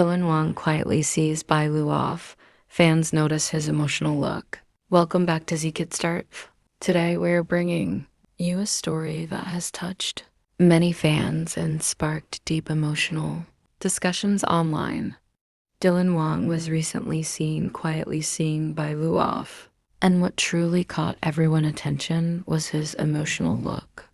Dylan Wang quietly sees Bai Lu off. Fans notice his emotional look. Welcome back to Z Start. Today we're bringing you a story that has touched many fans and sparked deep emotional discussions online. Dylan Wang was recently seen quietly seeing Bai Lu off, and what truly caught everyone's attention was his emotional look.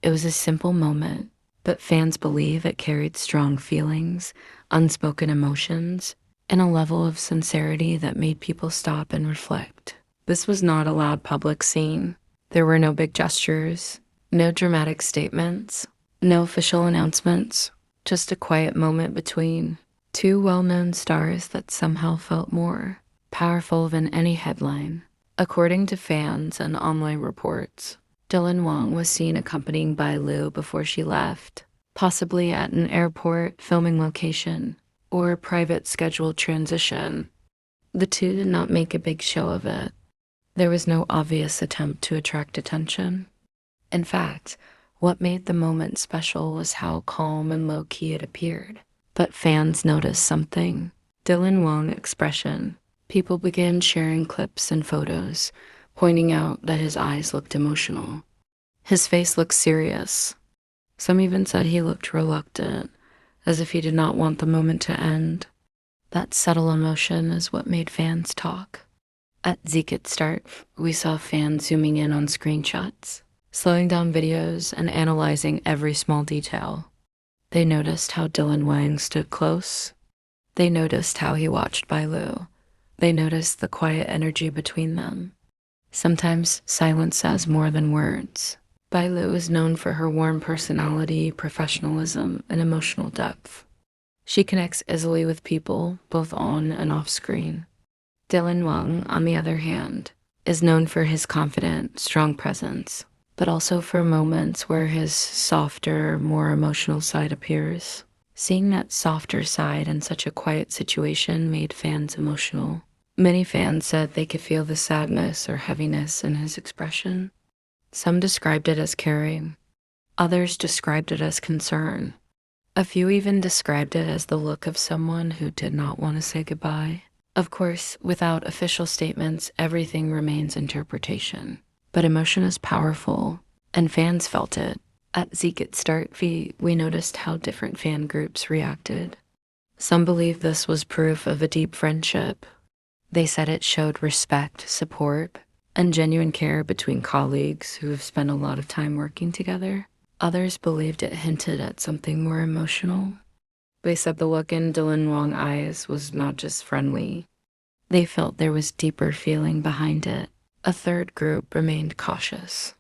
It was a simple moment, but fans believe it carried strong feelings, unspoken emotions, and a level of sincerity that made people stop and reflect. This was not a loud public scene. There were no big gestures, no dramatic statements, no official announcements, just a quiet moment between two well-known stars that somehow felt more powerful than any headline. According to fans and online reports, Dylan Wang was seen accompanying Bai Lu before she left, possibly at an airport, filming location, or a private scheduled transition. The two did not make a big show of it. There was no obvious attempt to attract attention. In fact, what made the moment special was how calm and low-key it appeared. But fans noticed something. Dylan Wang's expression. People began sharing clips and photos, pointing out that his eyes looked emotional. His face looked serious. Some even said he looked reluctant, as if he did not want the moment to end. That subtle emotion is what made fans talk. At Zekit Start, we saw fans zooming in on screenshots, slowing down videos, and analyzing every small detail. They noticed how Dylan Wang stood close. They noticed how he watched Bai Lu. They noticed the quiet energy between them. Sometimes silence says more than words. Bai Lu is known for her warm personality, professionalism, and emotional depth. She connects easily with people, both on and off screen. Dylan Wang, on the other hand, is known for his confident, strong presence, but also for moments where his softer, more emotional side appears. Seeing that softer side in such a quiet situation made fans emotional. Many fans said they could feel the sadness or heaviness in his expression. Some described it as caring. Others described it as concern. A few even described it as the look of someone who did not want to say goodbye. Of course, without official statements, everything remains interpretation. But emotion is powerful, and fans felt it. At Zekit Start V, we noticed how different fan groups reacted. Some believed this was proof of a deep friendship. They said it showed respect, support, and genuine care between colleagues who have spent a lot of time working together. Others believed it hinted at something more emotional. They said the look in Dylan Wang's eyes was not just friendly. They felt there was deeper feeling behind it. A third group remained cautious.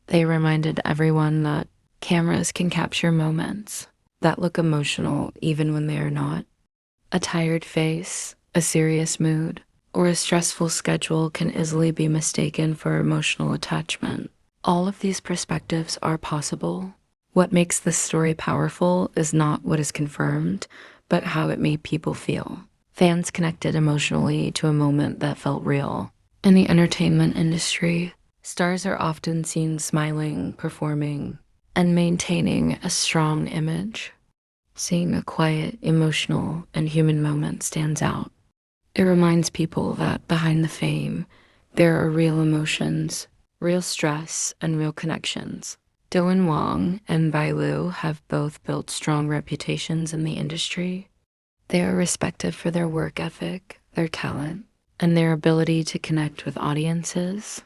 They reminded everyone that cameras can capture moments that look emotional even when they are not. A tired face, a serious mood, or a stressful schedule can easily be mistaken for emotional attachment. All of these perspectives are possible. What makes this story powerful is not what is confirmed, but how it made people feel. Fans connected emotionally to a moment that felt real. In the entertainment industry, stars are often seen smiling, performing, and maintaining a strong image. Seeing a quiet, emotional, and human moment stands out. It reminds people that behind the fame, there are real emotions, real stress, and real connections. Dylan Wang and Bai Lu have both built strong reputations in the industry. They are respected for their work ethic, their talent, and their ability to connect with audiences.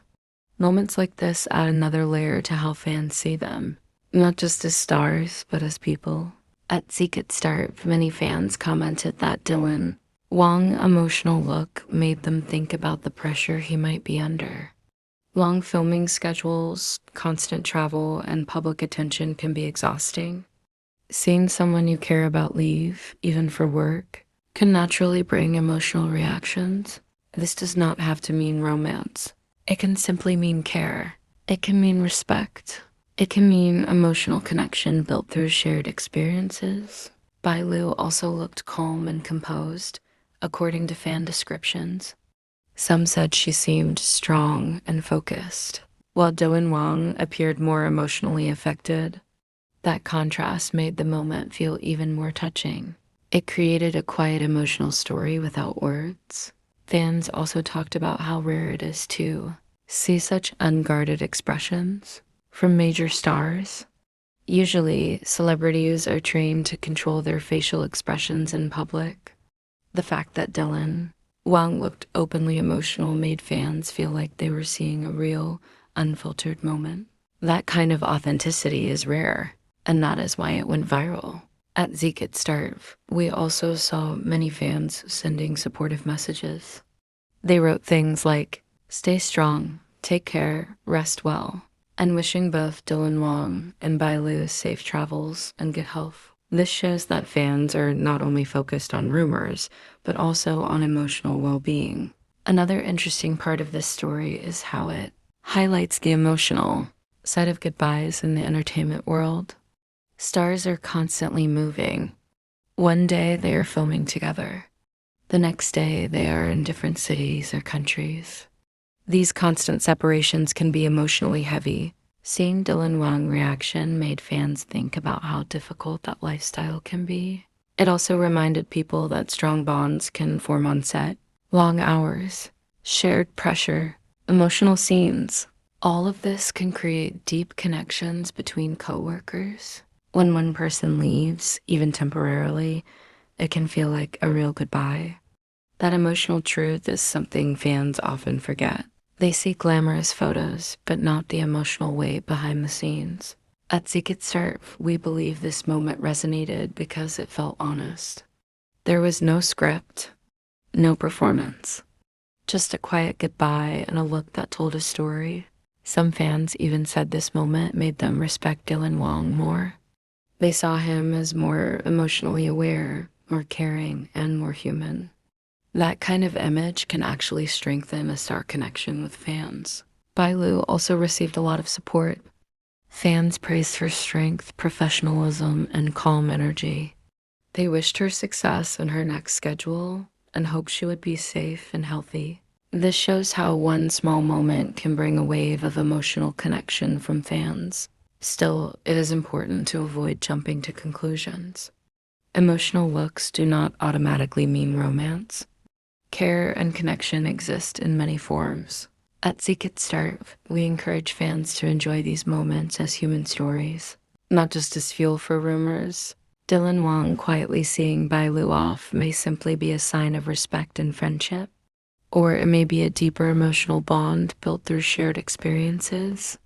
Moments like this add another layer to how fans see them, not just as stars, but as people. At Zekit Start, many fans commented that Dylan Wang's emotional look made them think about the pressure he might be under. Long filming schedules, constant travel, and public attention can be exhausting. Seeing someone you care about leave, even for work, can naturally bring emotional reactions. This does not have to mean romance. It can simply mean care. It can mean respect. It can mean emotional connection built through shared experiences. Bai Lu also looked calm and composed, according to fan descriptions. Some said she seemed strong and focused, while Dylan Wang appeared more emotionally affected. That contrast made the moment feel even more touching. It created a quiet emotional story without words. Fans also talked about how rare it is to see such unguarded expressions from major stars. Usually, celebrities are trained to control their facial expressions in public. The fact that Wang looked openly emotional made fans feel like they were seeing a real, unfiltered moment. That kind of authenticity is rare, and that is why it went viral. At Zeke Starve, we also saw many fans sending supportive messages. They wrote things like, "Stay strong, take care, rest well," and wishing both Dylan Wang and Bai Lu safe travels and good health. This shows that fans are not only focused on rumors, but also on emotional well-being. Another interesting part of this story is how it highlights the emotional side of goodbyes in the entertainment world. Stars are constantly moving. One day they are filming together. The next day they are in different cities or countries. These constant separations can be emotionally heavy. Seeing Dylan Wang's reaction made fans think about how difficult that lifestyle can be. It also reminded people that strong bonds can form on set. Long hours, shared pressure, emotional scenes. All of this can create deep connections between coworkers. When one person leaves, even temporarily, it can feel like a real goodbye. That emotional truth is something fans often forget. They see glamorous photos, but not the emotional weight behind the scenes. At Zeke Starve, we believe this moment resonated because it felt honest. There was no script, no performance, just a quiet goodbye and a look that told a story. Some fans even said this moment made them respect Dylan Wang more. They saw him as more emotionally aware, more caring, and more human. That kind of image can actually strengthen a star connection with fans. Bai Lu also received a lot of support. Fans praised her strength, professionalism, and calm energy. They wished her success in her next schedule and hoped she would be safe and healthy. This shows how one small moment can bring a wave of emotional connection from fans. Still, it is important to avoid jumping to conclusions. Emotional looks do not automatically mean romance. Care and connection exist in many forms. At Zeke Starve, we encourage fans to enjoy these moments as human stories, not just as fuel for rumors. Dylan Wang quietly seeing Bai Lu off may simply be a sign of respect and friendship, or it may be a deeper emotional bond built through shared experiences.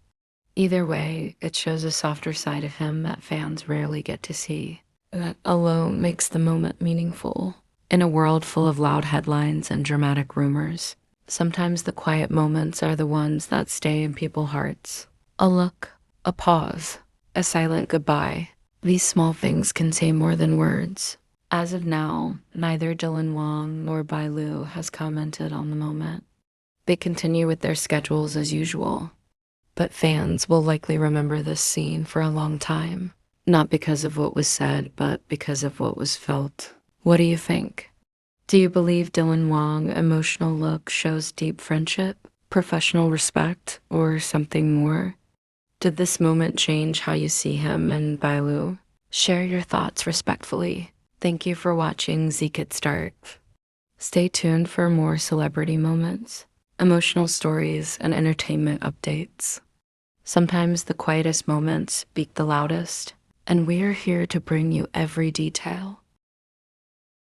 Either way, it shows a softer side of him that fans rarely get to see. That alone makes the moment meaningful. In a world full of loud headlines and dramatic rumors, sometimes the quiet moments are the ones that stay in people's hearts. A look, a pause, a silent goodbye. These small things can say more than words. As of now, neither Dylan Wang nor Bai Lu has commented on the moment. They continue with their schedules as usual. But fans will likely remember this scene for a long time. Not because of what was said, but because of what was felt. What do you think? Do you believe Dylan Wang's emotional look shows deep friendship, professional respect, or something more? Did this moment change how you see him and Bai Lu? Share your thoughts respectfully. Thank you for watching Zeke Start. Stay tuned for more celebrity moments, emotional stories, and entertainment updates. Sometimes the quietest moments speak the loudest, and we are here to bring you every detail.